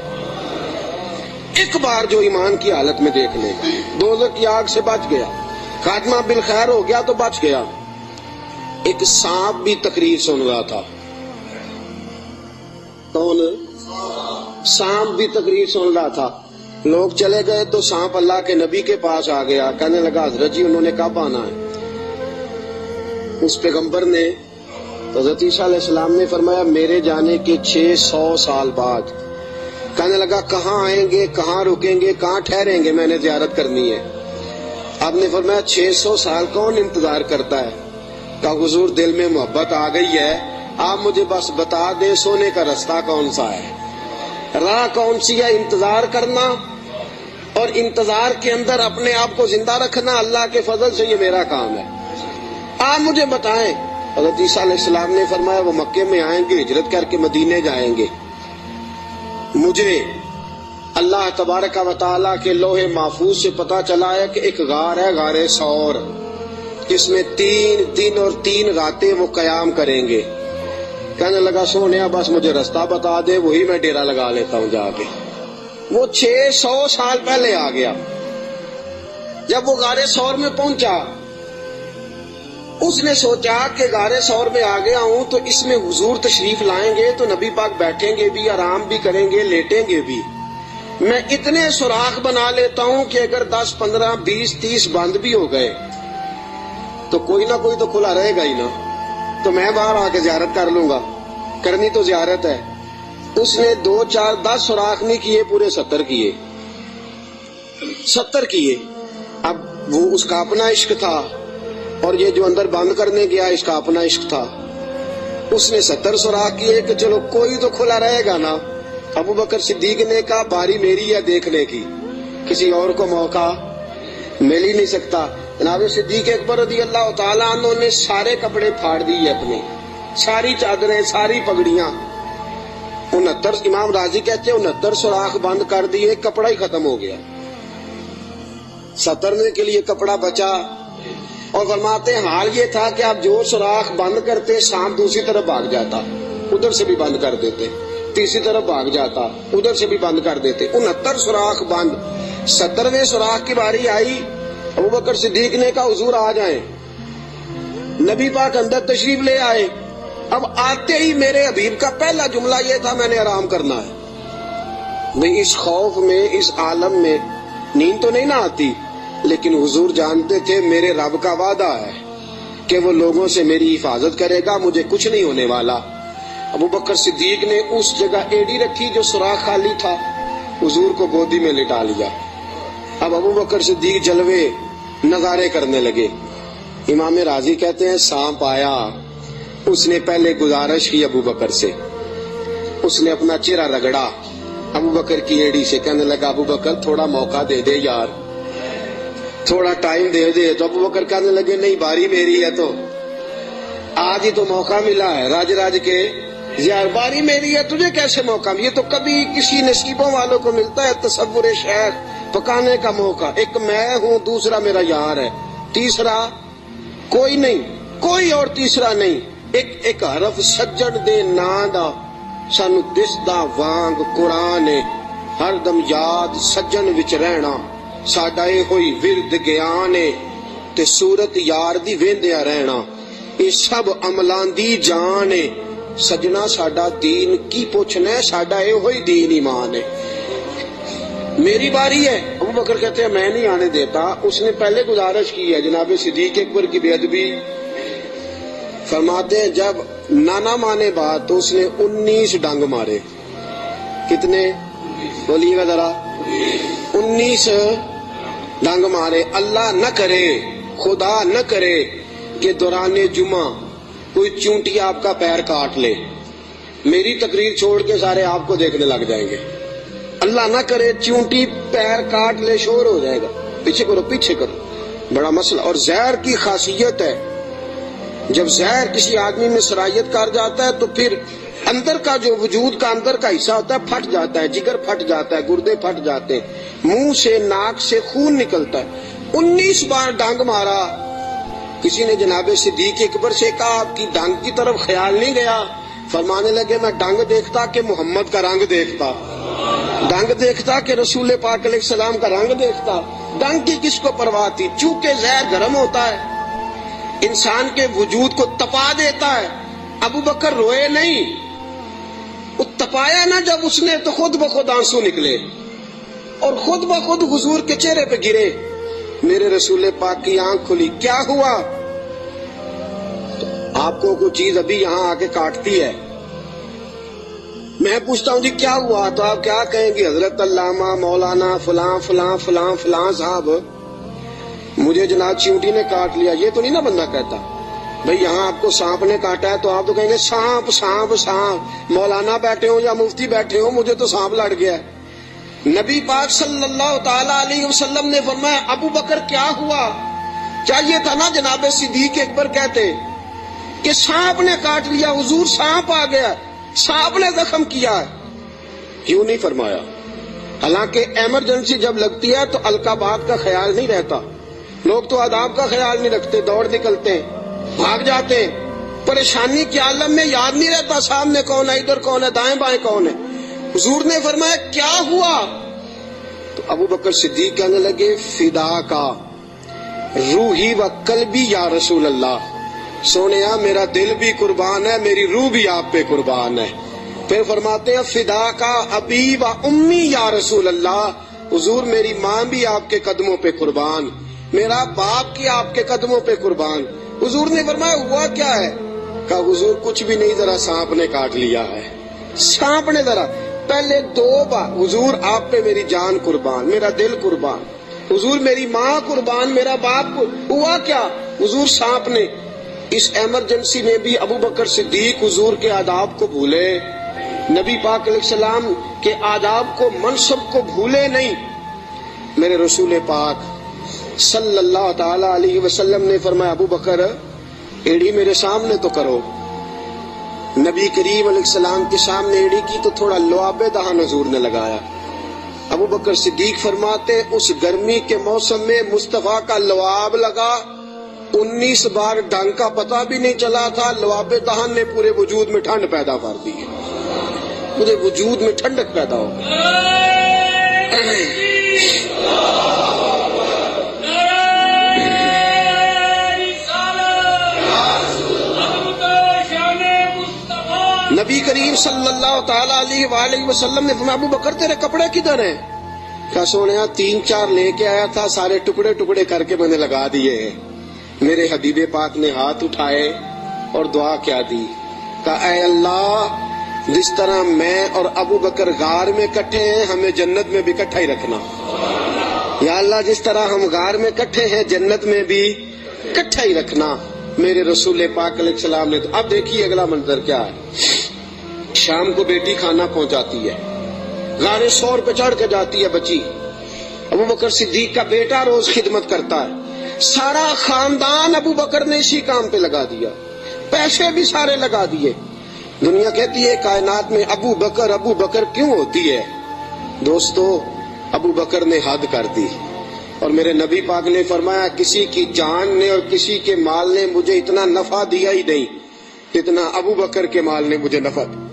ایک بار جو ایمان کی حالت میں دیکھ لے گا, دوزخ کی آگ سے بچ گیا, خاتمہ بالخیر ہو گیا تو بچ گیا. ایک سانپ بھی تقریر سن رہا تھا. کون؟ سانپ بھی تقریر سن رہا تھا. لوگ چلے گئے تو سانپ اللہ کے نبی کے پاس آ گیا, کہنے لگا حضرت جی انہوں نے کب آنا ہے؟ اس پیغمبر نے, حضرت عیسیٰ علیہ السلام نے فرمایا میرے جانے کے 600 سال بعد. کہنے لگا کہاں آئیں گے, کہاں رکیں گے, کہاں ٹھہریں گے, میں نے زیارت کرنی ہے. آپ نے فرمایا 600 سال کون انتظار کرتا ہے؟ کہا حضور دل میں محبت آ گئی ہے, آپ مجھے بس بتا دے سونے کا رستہ کون سا ہے, راہ کون سی ہے. انتظار کرنا اور انتظار کے اندر اپنے آپ کو زندہ رکھنا اللہ کے فضل سے یہ میرا کام ہے, آپ مجھے بتائیں. حضرت عیسیٰ علیہ السلام نے فرمایا وہ مکے میں آئیں گے, ہجرت کر کے مدینے جائیں گے. مجھے اللہ تبارک و تعالیٰ کے لوح محفوظ سے پتا چلا ہے کہ ایک غار ہے, غار ثور, جس میں 3 دن اور 3 راتیں وہ قیام کریں گے. کہنے لگا سونیا بس مجھے رستہ بتا دے, وہی میں ڈیرا لگا لیتا ہوں جا کے. وہ 600 سال پہلے آ گیا. جب وہ غار ثور میں پہنچا, اس نے سوچا کہ غار ثور میں آ گیا ہوں تو اس میں حضور تشریف لائیں گے تو نبی پاک بیٹھیں گے بھی, آرام بھی کریں گے, لیٹیں گے بھی. میں اتنے سوراخ بنا لیتا ہوں کہ اگر 10 15 20 30 بند بھی ہو گئے تو کوئی نہ کوئی تو کھلا رہے گا ہی نا, تو میں باہر آ کے زیارت کر لوں گا, کرنی تو زیارت ہے. اس نے 2 4 10 سوراخ نہیں کیے, پورے 70 کیے, 70 کیے. اب وہ اس کا اپنا عشق تھا اور یہ جو اندر بند کرنے گیا اس کا اپنا عشق تھا. اس نے 70 سوراخ کیے کہ چلو کوئی تو کھلا رہے گا نا. ابو بکر صدیق نے کہا باری میری ہے دیکھنے کی, کسی اور کو موقع مل ہی نہیں سکتا. جناب صدیق اکبر رضی اللہ تعالیٰ عنہ نے سارے کپڑے پھاڑ دیے اپنے، ساری چادریں، ساری پگڑیاں، 69 امام راضی کہتے ہیں 69 سوراخ بند کر دیے، کپڑا ہی ختم ہو گیا، 70 کے لیے کپڑا بچا۔ اور فرماتے ہیں حال یہ تھا کہ آپ جو سوراخ بند کرتے سانپ دوسری طرف بھاگ جاتا، ادھر سے بھی بند کر دیتے، تیسری طرف بھاگ جاتا، ادھر سے بھی بند کر دیتے، 69 سوراخ بند۔ 70ویں سوراخ کی باری آئی، ابوبکر صدیق نے کہا حضور آ جائیں، نبی پاک اندر تشریف لے آئے۔ اب آتے ہی میرے حبیب کا پہلا جملہ یہ تھا میں نے آرام کرنا ہے۔ میں اس خوف میں، اس عالم میں نیند تو نہیں نہ آتی، لیکن حضور جانتے تھے میرے رب کا وعدہ ہے کہ وہ لوگوں سے میری حفاظت کرے گا، مجھے کچھ نہیں ہونے والا۔ ابوبکر صدیق نے اس جگہ ایڑی رکھی جو سوراخ خالی تھا، حضور کو گودی میں لٹا لیا۔ اب ابوبکر صدیق جلوے نظارے کرنے لگے۔ امام راضی کہتے ہیں سانپ آیا، اس نے پہلے گزارش کی ابوبکر سے، اس نے اپنا چہرہ رگڑا ابوبکر کی ایڑی سے، کہنے لگا ابوبکر تھوڑا موقع دے دے یار، تھوڑا ٹائم دے دے۔ تو ابوبکر کہنے لگے نہیں باری میری ہے، تو آج ہی تو موقع ملا ہے، راج راج کے یار باری میری ہے، تجھے کیسے موقع؟ یہ تو کبھی کسی نصیبوں والوں کو ملتا ہے تصور شیخ پکانے کا موقع۔ ایک میں ہوں، دوسرا میرا یار ہے، تیسرا کوئی نہیں، کوئی اور تیسرا نہیں۔ ایک حرف سجن دے نا دا سانو دسدا وانگ قرآن، ہر دم یاد سجن وچ رہنا ساڈا اے ہوئی ورد گیان تے صورت یار دی ویندیا رہنا، اے سب عملاں دی جان ہے۔ سجنا ساڈا دین کی پوچھنا ہے، ساڈا اے ہوئی دین ایمان ہے۔ میری باری ہے، ابوبکر کہتے ہیں میں نہیں آنے دیتا۔ اس نے پہلے گزارش کی ہے، جناب صدیق اکبر کی بے ادبی۔ فرماتے ہیں جب نانا مانے بات تو اس نے 19 ڈنگ مارے۔ کتنے بولیے گا ذرا؟ 19 ڈنگ مارے۔ اللہ نہ کرے، خدا نہ کرے کہ دوران جمعہ کوئی چونٹی آپ کا پیر کاٹ لے، میری تقریر چھوڑ کے سارے آپ کو دیکھنے لگ جائیں گے۔ اللہ نہ کرے چونٹی پیر کاٹ لے، شور ہو جائے گا، پیچھے کرو پیچھے کرو، بڑا مسئلہ۔ اور زہر کی خاصیت ہے، جب زہر کسی آدمی میں سرایت کر جاتا ہے تو پھر اندر کا جو وجود کا اندر کا حصہ ہوتا ہے پھٹ جاتا ہے، جگر پھٹ جاتا ہے، گردے پھٹ جاتے ہیں، منہ سے ناک سے خون نکلتا ہے۔ 19 بار ڈانگ مارا۔ کسی نے جناب صدیق اکبر سے کہا آپ کی ڈانگ کی طرف خیال نہیں گیا؟ فرمانے لگے میں ڈانگ دیکھتا کہ محمد کا رنگ دیکھتا، ڈانگ دیکھتا کہ رسول پاک علیہ السلام کا رنگ دیکھتا۔ ڈانگ کی کس کو پرواہ تھی؟ چونکہ زہر گرم ہوتا ہے، انسان کے وجود کو تپا دیتا ہے۔ ابوبکر روئے نہیں، وہ تپایا نہ جب اس نے تو خود بخود آنسو نکلے اور خود بخود حضور کے چہرے پہ گرے۔ میرے رسول پاک کی آنکھ کھلی، کیا ہوا؟ تو آپ کو کوئی چیز ابھی یہاں آ کے کاٹتی ہے، میں پوچھتا ہوں جی کیا ہوا، تو آپ کیا کہیں گے؟ حضرت علامہ مولانا فلاں فلاں فلاں فلاں صاحب مجھے جناب چیونٹی نے کاٹ لیا، یہ تو نہیں نا بندہ کہتا۔ بھئی یہاں آپ کو سانپ نے کاٹا ہے تو آپ تو کہیں گے سانپ سانپ سانپ، مولانا بیٹھے ہوں یا مفتی بیٹھے ہوں مجھے تو سانپ لڑ گیا ہے۔ نبی پاک صلی اللہ تعالی علیہ وسلم نے فرمایا ابو بکر کیا ہوا؟ چاہیے تھا نا جناب صدیق اکبر کہتے کہ سانپ نے کاٹ لیا، حضور سانپ آ گیا، سانپ نے زخم کیا ہے، کیوں نہیں فرمایا؟ حالانکہ ایمرجنسی جب لگتی ہے تو القابات کا خیال نہیں رہتا، لوگ تو آداب کا خیال نہیں رکھتے، دوڑ نکلتے ہیں، بھاگ جاتے ہیں، پریشانی کے عالم میں یاد نہیں رہتا سامنے کون ہے، ادھر کون ہے، دائیں بائیں کون ہے۔ حضور نے فرمایا کیا ہوا؟ تو ابو بکر صدیق کہنے لگے فدا کا روحی و قلبی یا رسول اللہ، سونیا میرا دل بھی قربان ہے، میری روح بھی آپ پہ قربان ہے۔ پھر فرماتے ہیں فدا کا ابی و امی یا رسول اللہ، حضور میری ماں بھی آپ کے قدموں پہ قربان، میرا باپ کی آپ کے قدموں پہ قربان۔ حضور نے فرمایا ہوا کیا ہے؟ کہا حضور کچھ بھی نہیں، ذرا سانپ نے کاٹ لیا ہے، سانپ نے ذرا پہلے 2 بار حضور آپ پہ میری جان قربان، میرا دل قربان، حضور میری ماں قربان، میرا باپ ہوا کیا؟ حضور سانپ نے۔ اس ایمرجنسی میں بھی ابو بکر صدیق حضور کے آداب کو بھولے، نبی پاک علیہ السلام کے آداب کو، منصب کو بھولے نہیں۔ میرے رسول پاک صلی اللہ تعالی علیہ وسلم نے فرمایا ابو بکر ایڑی میرے سامنے تو کرو. نبی کریم علیہ السلام کے سامنے ایڑی کی تو تھوڑا لعاب دہن حضور نے لگایا. ابو بکر صدیق فرماتے اس گرمی کے موسم میں مصطفیٰ کا لعاب لگا 19 بار ڈنگ کا پتہ بھی نہیں چلا تھا. لعاب دہن نے پورے وجود میں ٹھنڈ پیدا کر دی, پورے وجود میں ٹھنڈک پیدا ہو گئی. نبی کریم صلی اللہ تعالی علیہ وآلہ وسلم نے فرمایا ابو بکر تیرے کپڑے کدھر ہیں؟ کہا سونیا 3-4 لے کے آیا تھا, سارے ٹکڑے ٹکڑے کر کے میں نے لگا دیے ہیں. میرے حبیب پاک نے ہاتھ اٹھائے اور دعا کیا دی, کہا اے اللہ جس طرح میں اور ابو بکر غار میں کٹھے ہیں ہمیں جنت میں بھی کٹھا ہی رکھنا. یا اللہ جس طرح ہم غار میں کٹھے ہیں جنت میں بھی کٹھا ہی رکھنا. میرے رسول پاک علیہ السلام نے. اب دیکھیے اگلا منظر کیا ہے. شام کو بیٹی کھانا پہنچاتی ہے, غار سور پہ چڑھ کے جاتی ہے بچی. ابو بکر صدیق کا بیٹا روز خدمت کرتا ہے. سارا خاندان ابو بکر نے اسی کام پہ لگا دیا, پیسے بھی سارے لگا دیے. دنیا کہتی ہے کائنات میں ابو بکر کیوں ہوتی ہے؟ دوستو ابو بکر نے حد کر دی. اور میرے نبی پاک نے فرمایا کسی کی جان نے اور کسی کے مال نے مجھے اتنا نفع دیا ہی نہیں اتنا ابو بکر کے مال نے مجھے نفع دیا.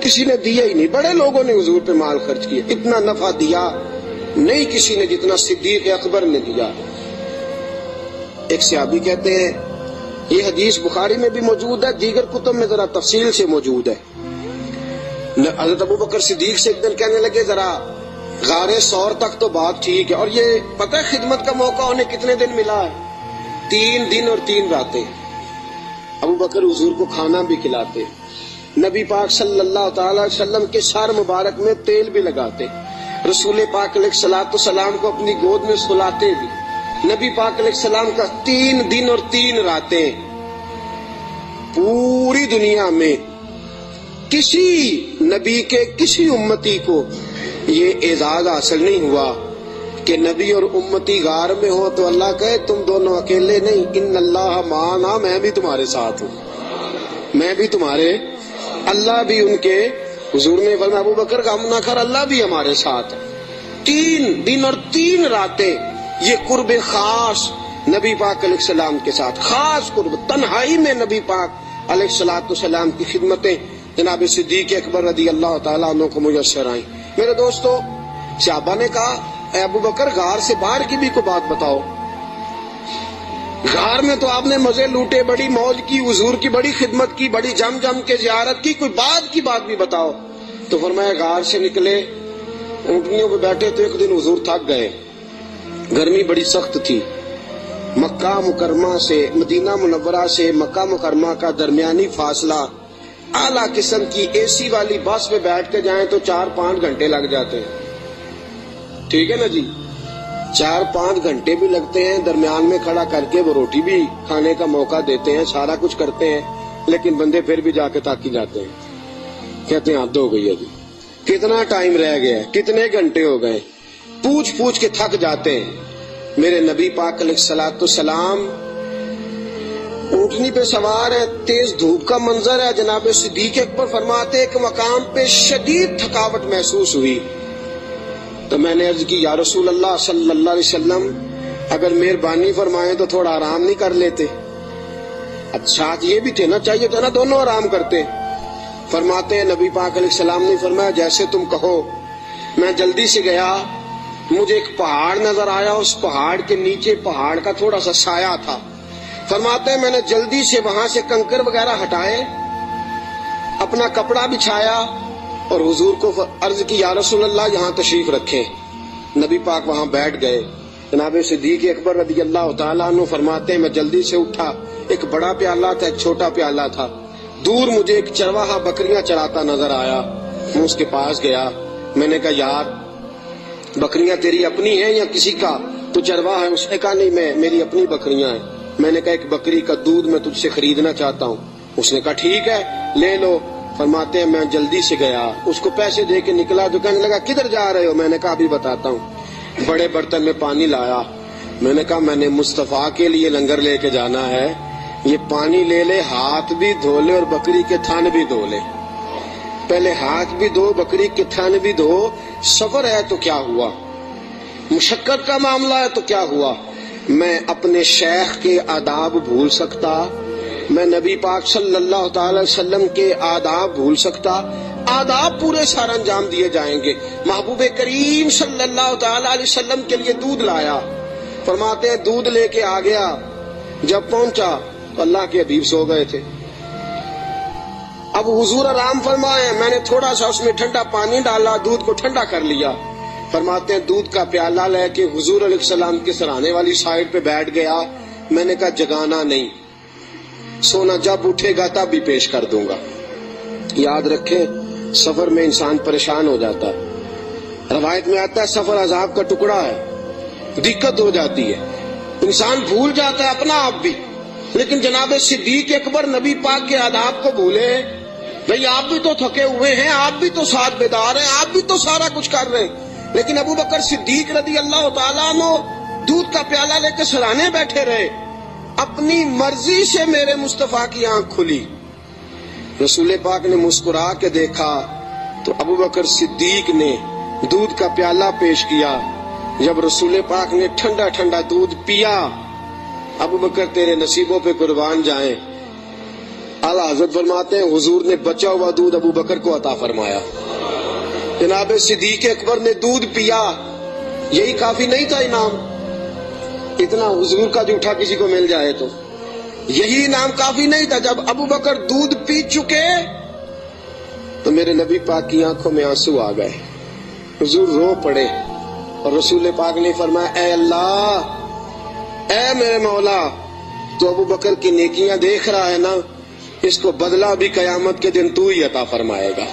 کسی نے دیا ہی نہیں. بڑے لوگوں نے حضور پہ مال خرچ کیا, اتنا نفع دیا نہیں کسی نے جتنا صدیق اکبر نے دیا. ایک صحابی کہتے ہیں یہ حدیث بخاری میں بھی موجود ہے, دیگر کتب میں ذرا تفصیل سے موجود ہے. حضرت ابو بکر صدیق سے ایک دن کہنے لگے ذرا غار سور تک تو بات ٹھیک ہے, اور یہ پتہ ہے خدمت کا موقع انہیں کتنے دن ملا ہے؟ 3 دن اور 3 راتیں. ابو بکر حضور کو کھانا بھی کھلاتے, نبی پاک صلی اللہ تعالی وسلم کے سر مبارک میں تیل بھی لگاتے, رسول پاک علیہ الصلوۃ والسلام کو اپنی گود میں سلاتے بھی. نبی پاک علیہ السلام کا 3 دن اور 3 راتیں پوری دنیا میں کسی نبی کے کسی امتی کو یہ اعزاز حاصل نہیں ہوا کہ نبی اور امتی غار میں ہو تو اللہ کہے تم دونوں اکیلے نہیں, ان اللہ معنا, میں بھی تمہارے ساتھ ہوں, میں بھی تمہارے. اللہ بھی ان کے حضور نے فرمایا ابو بکر غم نہ کر, اللہ بھی ہمارے ساتھ ہے. 3 دن اور 3 راتیں یہ قرب خاص نبی پاک علیہ السلام کے ساتھ, خاص قرب تنہائی میں نبی پاک علیہ الصلوۃ والسلام کی خدمتیں جناب صدیق اکبر رضی اللہ تعالیٰ عنہ کو میسر آئیں. میرے دوستو صحابہ نے کہا اے ابو بکر غار سے باہر کی بھی کوئی بات بتاؤ. غار میں تو آپ نے مزے لوٹے, بڑی موج کی, حضور کی بڑی خدمت کی, بڑی جم کے زیارت کی, کوئی بات بھی بتاؤ. تو فرمایا غار سے نکلے, اونٹنیوں پہ بیٹھے تو ایک دن حضور تھک گئے, گرمی بڑی سخت تھی. مکہ مکرمہ سے مدینہ منورہ سے مکہ مکرمہ کا درمیانی فاصلہ, اعلیٰ قسم کی اے سی والی بس پہ بیٹھ کے جائیں تو 4-5 گھنٹے لگ جاتے ہیں. ٹھیک ہے نا جی, 4-5 گھنٹے بھی لگتے ہیں. درمیان میں کھڑا کر کے وہ روٹی بھی کھانے کا موقع دیتے ہیں, سارا کچھ کرتے ہیں, لیکن بندے پھر بھی جا کے تاکی جاتے ہیں, کہتے ہیں حد ہو گئی ہے جی, کتنا ٹائم رہ گیا ہے, کتنے گھنٹے ہو گئے, پوچھ کے تھک جاتے ہیں. میرے نبی پاک علیہ الصلوۃ والسلام اونٹنی پہ سوار ہے, تیز دھوپ کا منظر ہے. جناب صدیق اکبر فرماتے ایک مقام پہ شدید تھکاوٹ محسوس ہوئی تو میں نے عرض کی یا رسول اللہ صلی اللہ علیہ وسلم اگر مہربانی فرمائیں تو تھوڑا آرام نہیں کر لیتے؟ اچھا یہ بھی تھے نا, چاہیے تھا نا دونوں آرام کرتے. فرماتے ہیں نبی پاک علیہ السلام نے فرمایا جیسے تم کہو. میں جلدی سے گیا, مجھے ایک پہاڑ نظر آیا, اس پہاڑ کے نیچے پہاڑ کا تھوڑا سا سایہ تھا. فرماتے ہیں میں نے جلدی سے وہاں سے کنکر وغیرہ ہٹائے, اپنا کپڑا بچھایا اور حضور کو عرض کی یا رسول اللہ یہاں تشریف رکھیں. نبی پاک وہاں بیٹھ گئے. جناب صدیق اکبر رضی اللہ تعالیٰ عنہ فرماتے ہیں میں جلدی سے اٹھا, ایک بڑا پیالہ تھا ایک چھوٹا پیالہ تھا. دور مجھے ایک چرواہا بکریاں چراتا نظر آیا, میں اس کے پاس گیا. میں نے کہا یار بکریاں تیری اپنی ہیں یا کسی کا؟ تو چرواہا ہے. اس نے کہا نہیں میری اپنی بکریاں ہیں. میں نے کہا ایک بکری کا دودھ میں تجھ سے خریدنا چاہتا ہوں. اس نے کہا ٹھیک ہے لے لو. فرماتے ہیں میں جلدی سے گیا, اس کو پیسے دے کے نکلا تو کہنے لگا کدھر جا رہے ہو؟ میں نے کہا ابھی بتاتا ہوں. بڑے برتن میں پانی لایا, میں نے کہا میں نے مصطفیٰ کے لیے لنگر لے کے جانا ہے، یہ پانی لے لے، ہاتھ بھی دھو لے اور بکری کے تھن بھی دھو لے۔ پہلے ہاتھ بھی دھو، بکری کے تھن بھی دھو۔ سفر ہے تو کیا ہوا، مشقت کا معاملہ ہے تو کیا ہوا؟ میں اپنے شیخ کے آداب بھول سکتا؟ میں نبی پاک صلی اللہ تعالی وسلم کے آداب بھول سکتا؟ آداب پورے سر انجام دیے جائیں گے۔ محبوب کریم صلی اللہ تعالی علیہ وسلم کے لیے دودھ لایا، فرماتے ہیں دودھ لے کے آ گیا، جب پہنچا تو اللہ کے حبیب سو گئے تھے۔ اب حضور آرام فرمائے، میں نے تھوڑا سا اس میں ٹھنڈا پانی ڈالا، دودھ کو ٹھنڈا کر لیا۔ فرماتے ہیں دودھ کا پیالہ لے کے حضور علیہ السلام کے سرانے والی سائڈ پہ بیٹھ گیا۔ میں نے کہا جگانا نہیں، سونا جب اٹھے گا تب بھی پیش کر دوں گا۔ یاد رکھیں سفر میں انسان پریشان ہو جاتا ہے، روایت میں آتا ہے سفر عذاب کا ٹکڑا ہے، دقت ہو جاتی ہے، انسان بھول جاتا ہے اپنا آپ بھی۔ لیکن جناب صدیق اکبر نبی پاک کے آداب کو بھولے؟ بھئی آپ بھی تو تھکے ہوئے ہیں، آپ بھی تو ساتھ بیدار ہیں، آپ بھی تو سارا کچھ کر رہے ہیں، لیکن ابو بکر صدیق رضی اللہ تعالیٰ عنہ دودھ کا پیالہ لے کے سرانے بیٹھے رہے۔ اپنی مرضی سے میرے مصطفیٰ کی آنکھ کھلی، رسول پاک نے مسکرا کے دیکھا تو ابو بکر صدیق نے دودھ کا پیالہ پیش کیا۔ جب رسول پاک نے ٹھنڈا ٹھنڈا دودھ پیا، ابو بکر تیرے نصیبوں پہ قربان جائیں، اعلیٰ حضرت فرماتے ہیں حضور نے بچا ہوا دودھ ابو بکر کو عطا فرمایا۔ جناب صدیق اکبر نے دودھ پیا، یہی کافی نہیں تھا انعام؟ اتنا حضور کا جھوٹا کسی کو مل جائے تو یہی انعام کافی نہیں تھا؟ جب ابو بکر دودھ پی چکے تو میرے نبی پاک کی آنکھوں میں آنسو آ گئے، حضور رو پڑے، اور رسول پاک نے فرمایا اے اللہ، اے میرے مولا، تو ابو بکر کی نیکیاں دیکھ رہا ہے نا، اس کو بدلہ بھی قیامت کے دن تو ہی عطا فرمائے گا،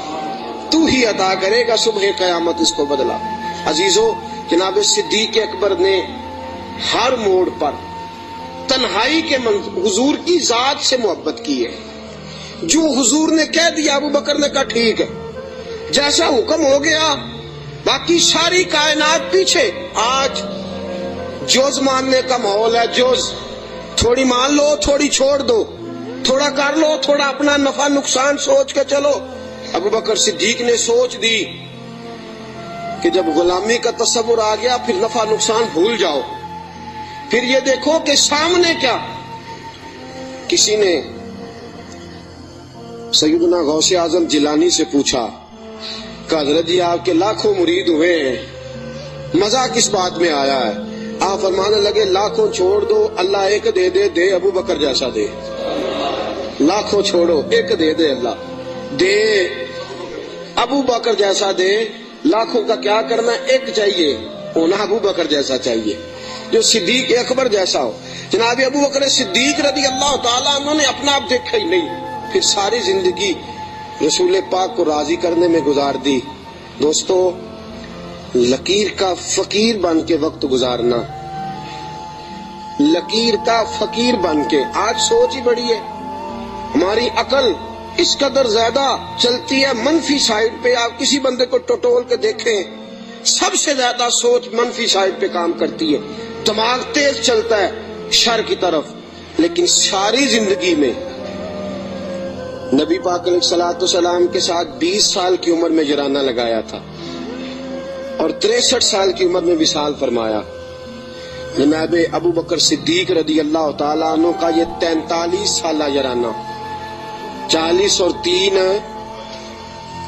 تو ہی عطا کرے گا صبح قیامت اس کو بدلہ۔ عزیزو، جناب صدیق اکبر نے ہر موڑ پر تنہائی کے حضور کی ذات سے محبت کی ہے۔ جو حضور نے کہہ دیا ابو بکر نے کہا ٹھیک ہے، جیسا حکم ہو گیا، باقی ساری کائنات پیچھے۔ آج جوز ماننے کا ماحول ہے، جوز، تھوڑی مان لو تھوڑی چھوڑ دو، تھوڑا کر لو تھوڑا اپنا نفع نقصان سوچ کے چلو۔ ابو بکر صدیق نے سوچ دی کہ جب غلامی کا تصور آ گیا پھر نفع نقصان بھول جاؤ، پھر یہ دیکھو کہ سامنے کیا۔ کسی نے سیدنا غوث اعظم جیلانی سے پوچھا کہ حضرت جی آپ کے لاکھوں مرید ہوئے ہیں، مزہ کس بات میں آیا ہے؟ آپ فرمانے لگے لاکھوں چھوڑ دو، اللہ ایک دے دے، دے ابو بکر جیسا دے۔ لاکھوں چھوڑو، ایک دے دے اللہ، دے ابو بکر جیسا دے۔ لاکھوں کا کیا کرنا، ایک چاہیے، ہونا ابو بکر جیسا چاہیے، جو صدیق اکبر جیسا ہو۔ جناب ابو بکر صدیق رضی اللہ تعالیٰ عنہ نے اپنا آپ دیکھا ہی نہیں، پھر ساری زندگی رسول پاک کو راضی کرنے میں گزار دی۔ دوستو، لکیر کا فقیر بن کے وقت گزارنا، لکیر کا فقیر بن کے۔ آج سوچ ہی بڑی ہے، ہماری عقل اس قدر زیادہ چلتی ہے منفی سائڈ پہ۔ آپ کسی بندے کو ٹٹول کے دیکھیں، سب سے زیادہ سوچ منفی سائڈ پہ کام کرتی ہے، دماغ تیز چلتا ہے شر کی طرف۔ لیکن ساری زندگی میں نبی پاک علیہ الصلوۃ والسلام کے ساتھ 20 سال کی عمر میں جرانہ لگایا تھا اور 63 سال کی عمر میں وصال فرمایا۔ جناب ابو بکر صدیق رضی اللہ تعالیٰ عنہ کا یہ 43 سالہ جرانہ، 40 اور 3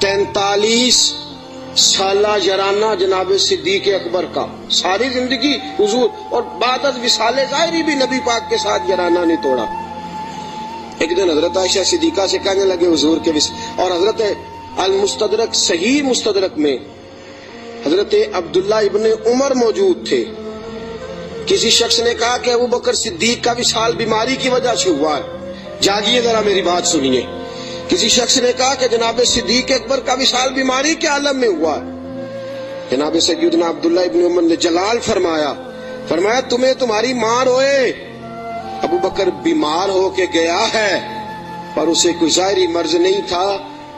43 سالہ جرانہ جناب صدیق اکبر کا، ساری زندگی حضور، اور بعد از وصال ظاہری بھی نبی پاک کے ساتھ جرانہ نہیں توڑا۔ ایک دن حضرت عائشہ صدیقہ سے کہنے لگے حضور کے اور حضرت المستدرک صحیح مستدرک میں حضرت عبداللہ ابن عمر موجود تھے۔ کسی شخص نے کہا کہ ابو بکر صدیق کا وصال بیماری کی وجہ سے ہوا ہے، جاگیے ذرا میری بات سنیے۔ کسی شخص نے کہا کہ جناب صدیق اکبر کا وصال بیماری کے عالم میں ہوا ہے۔ جناب سیدنا عبداللہ ابن عمر نے جلال فرمایا تمہیں تمہاری ماں روئے، ابو بکر بیمار ہو کے گیا ہے پر اسے کوئی ظاہری مرض نہیں تھا،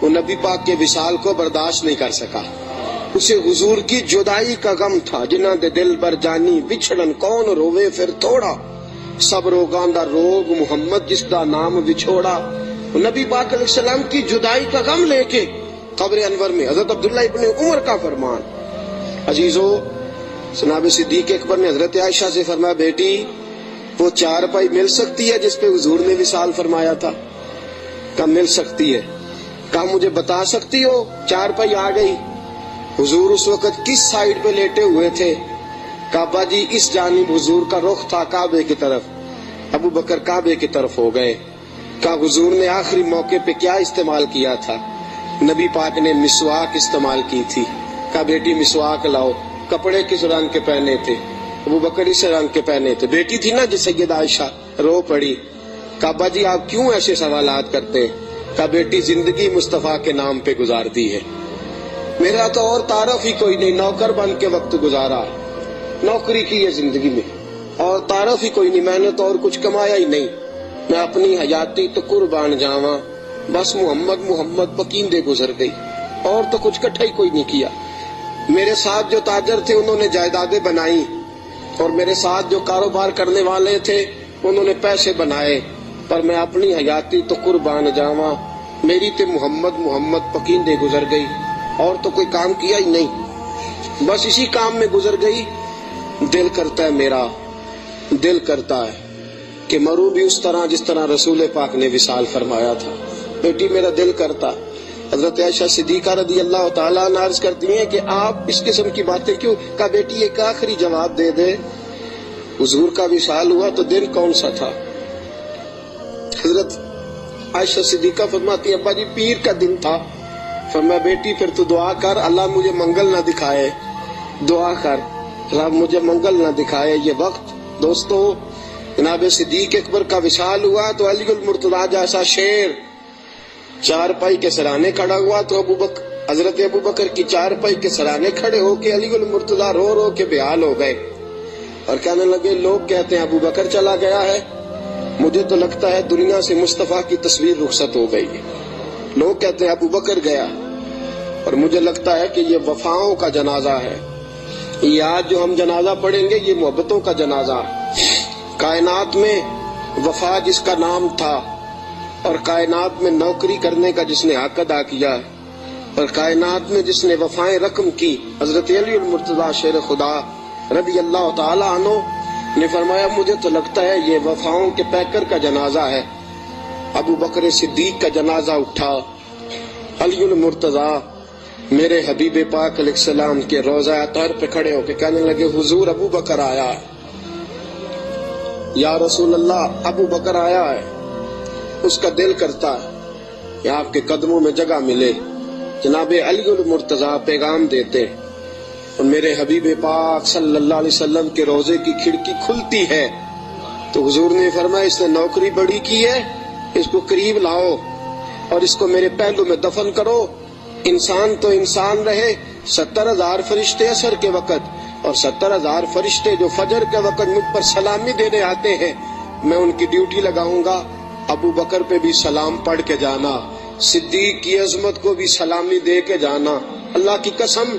وہ نبی پاک کے وصال کو برداشت نہیں کر سکا۔ اسے حضور کی جدائی کا غم تھا، جنہاں دے دل بر جانی بچھڑن کون روے پھر تھوڑا، سب روگاں دا روگ محمد جس دا نام بچھوڑا۔ نبی پاک علیہ السلام کی جدائی کا غم لے کے قبر انور میں حضرت عبداللہ ابن عمر کا فرمان۔ عزیزو، جناب صدیق اکبر نے حضرت عائشہ سے فرمایا، بیٹی وہ چارپائی مل سکتی ہے جس پہ حضور نے وصال فرمایا تھا؟ کہا مل سکتی ہے۔ کہا مجھے بتا سکتی ہو؟ چارپائی آ گئی۔ حضور اس وقت کس سائیڈ پہ لیٹے ہوئے تھے؟ کعبہ جی اس جانب حضور کا رخ تھا کعبے کی طرف، ابو بکر کعبے کی طرف ہو گئے۔ کہا حضور نے آخری موقع پہ کیا استعمال کیا تھا؟ نبی پاک نے مسواک استعمال کی تھی۔ کہا بیٹی مسواک لاؤ۔ کپڑے کس رنگ کے پہنے تھے؟ ابو بکر اس رنگ کے پہنے تھے۔ بیٹی تھی نا جی سیدہ عائشہ، رو پڑی۔ کعبہ جی آپ کیوں ایسے سوالات کرتے ہیں؟ کہا بیٹی زندگی مصطفیٰ کے نام پہ گزار دی ہے، میرا تو اور تعارف ہی کوئی نہیں، نوکر بن کے وقت گزارا، نوکری کی ہے زندگی میں، اور تعارف ہی کوئی نہیں، میں نے تو اور کچھ کمایا ہی نہیں، میں اپنی حیاتی تو قربان جاواں، بس محمد محمد پکیندے گزر گئی، اور تو کچھ کٹھا ہی کوئی نہیں کیا۔ میرے ساتھ جو تاجر تھے انہوں نے جائیدادیں بنائی، اور میرے ساتھ جو کاروبار کرنے والے تھے انہوں نے پیسے بنائے، پر میں اپنی حیاتی تو قربان جاواں، میری تے محمد محمد پکیندے گزر گئی، اور تو کوئی کام کیا ہی نہیں، بس اسی کام میں گزر گئی۔ دل کرتا ہے، میرا دل کرتا ہے کہ مروں بھی اس طرح جس طرح رسول پاک نے وصال فرمایا تھا۔ بیٹی میرا دل کرتا۔ حضرت عائشہ صدیقہ رضی اللہ تعالیٰ عنہ عرض کرتی ہیں کہ آپ اس قسم کی باتیں کیوں؟ کہا بیٹی ایک آخری جواب دے دے، حضور کا وصال ہوا تو دن کون سا تھا؟ حضرت عائشہ صدیقہ فرماتی ہیں ابا جی پیر کا دن تھا۔ فرمایا بیٹی پھر تو دعا کر اللہ مجھے منگل نہ دکھائے، دعا کر اللہ مجھے منگل نہ دکھائے یہ وقت۔ دوستو، جناب صدیق اکبر کا وصال ہوا تو علی المرتضیٰ جیسا شیر چارپائی کے سرانے کھڑا ہوا، تو حضرت ابو بکر کی چارپائی کے سرانے کھڑے ہو کے علی المرتضیٰ رو رو کے بحال ہو گئے، اور کہنے لگے لوگ کہتے ہیں ابو بکر چلا گیا ہے، مجھے تو لگتا ہے دنیا سے مصطفیٰ کی تصویر رخصت ہو گئی ہے۔ لوگ کہتے ہیں ابو بکر گیا، اور مجھے لگتا ہے کہ یہ وفاؤں کا جنازہ ہے، یہ آج جو ہم جنازہ پڑھیں گے یہ محبتوں کا جنازہ۔ کائنات میں وفا جس کا نام تھا، اور کائنات میں نوکری کرنے کا جس نے حق ادا کیا، اور کائنات میں جس نے وفائیں رقم کی، حضرت علی المرتضیٰ شیر خدا رضی اللہ تعالی عنہ نے فرمایا مجھے تو لگتا ہے یہ وفاؤں کے پیکر کا جنازہ ہے۔ ابو بکر صدیق کا جنازہ اٹھا، علی المرتضیٰ میرے حبیب پاک علیہ السلام کے روضہ اطہر پہ کھڑے ہو کے کہنے لگے حضور ابو بکر آیا ہے، یا رسول اللہ ابو بکر آیا ہے۔ اس کا دل کرتا ہے کہ آپ کے قدموں میں جگہ ملے۔ جناب علی المرتضیٰ پیغام دیتے، اور میرے حبیب پاک صلی اللہ علیہ وسلم کے روضے کی کھڑکی کھلتی ہے تو حضور نے فرمایا اس نے نوکری بڑی کی ہے، اس کو قریب لاؤ اور اس کو میرے پہلو میں دفن کرو۔ انسان تو انسان رہے، 70,000 فرشتے عصر کے وقت اور 70,000 فرشتے جو فجر کے وقت مجھ پر سلامی دینے آتے ہیں، میں ان کی ڈیوٹی لگاؤں گا۔ ابو بکر پہ بھی سلام پڑھ کے جانا، صدیق کی عظمت کو بھی سلامی دے کے جانا۔ اللہ کی قسم،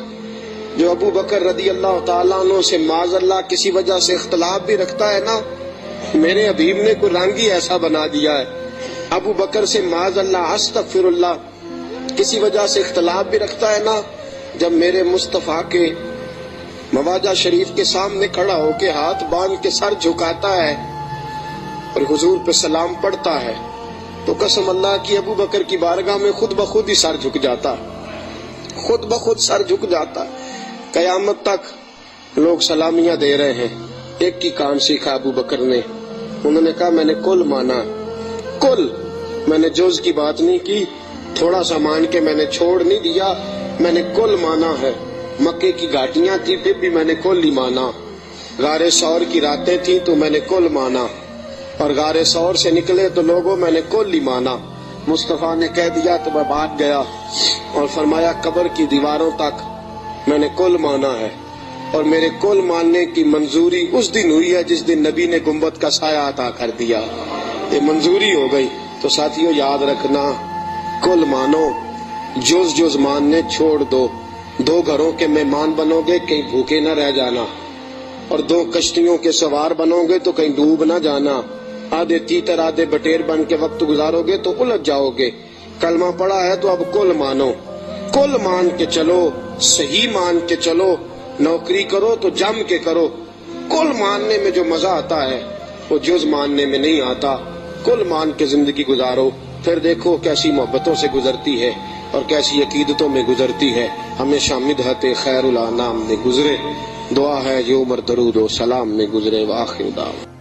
جو ابو بکر رضی اللہ تعالیٰ عنہ سے معاذ اللہ کسی وجہ سے اختلاف بھی رکھتا ہے نا، میرے حبیب نے کوئی رنگ ہی ایسا بنا دیا ہے۔ ابو بکر سے معاذ اللہ استغفر اللہ کسی وجہ سے اختلاف بھی رکھتا ہے نا، جب میرے مصطفیٰ کے مواجہ شریف کے سامنے کھڑا ہو کے ہاتھ باندھ کے سر جھکاتا ہے اور حضور پہ سلام پڑھتا ہے، تو قسم اللہ کی ابو بکر کی بارگاہ میں خود بخود ہی سر جھک جاتا، خود بخود سر جھک جاتا۔ قیامت تک لوگ سلامیاں دے رہے ہیں۔ ایک کی کام سیکھا ابو بکر نے، انہوں نے کہا میں نے کل مانا، کل، میں نے جز کی بات نہیں کی، تھوڑا سا مان کے میں نے چھوڑ نہیں دیا، میں نے کل مانا ہے۔ مکے کی گھاٹیاں تھی پھر بھی میں نے کل ہی مانا، غار سور کی راتیں تھی تو میں نے کل مانا، اور غار سور سے نکلے تو لوگوں میں نے کل ہی مانا۔ مصطفیٰ نے کہہ دیا تو میں بھاگ گیا، اور فرمایا قبر کی دیواروں تک میں نے کل مانا ہے، اور میرے کل ماننے کی منظوری اس دن ہوئی ہے جس دن نبی نے گنبد کا سایہ عطا کر دیا، یہ منظوری ہو گئی۔ تو ساتھیوں یاد رکھنا، کل مانو، جز جز ماننے چھوڑ دو۔ دو گھروں کے مہمان بنو گے کہیں بھوکے نہ رہ جانا، اور دو کشتیوں کے سوار بنو گے تو کہیں ڈوب نہ جانا، آدھے تیتر آدھے بٹیر بن کے وقت گزارو گے تو الجھ جاؤ گے۔ کلمہ پڑھا ہے تو اب کل مانو، کل مان کے چلو، صحیح مان کے چلو، نوکری کرو تو جم کے کرو۔ کل ماننے میں جو مزہ آتا ہے وہ جز ماننے میں نہیں آتا۔ کل مان کے زندگی گزارو، پھر دیکھو کیسی محبتوں سے گزرتی ہے اور کیسی عقیدتوں میں گزرتی ہے۔ ہمیشہ مدحت خیر الانام میں گزرے، دعا ہے یہ عمر درود و سلام میں گزرے۔ وآخر دعوانا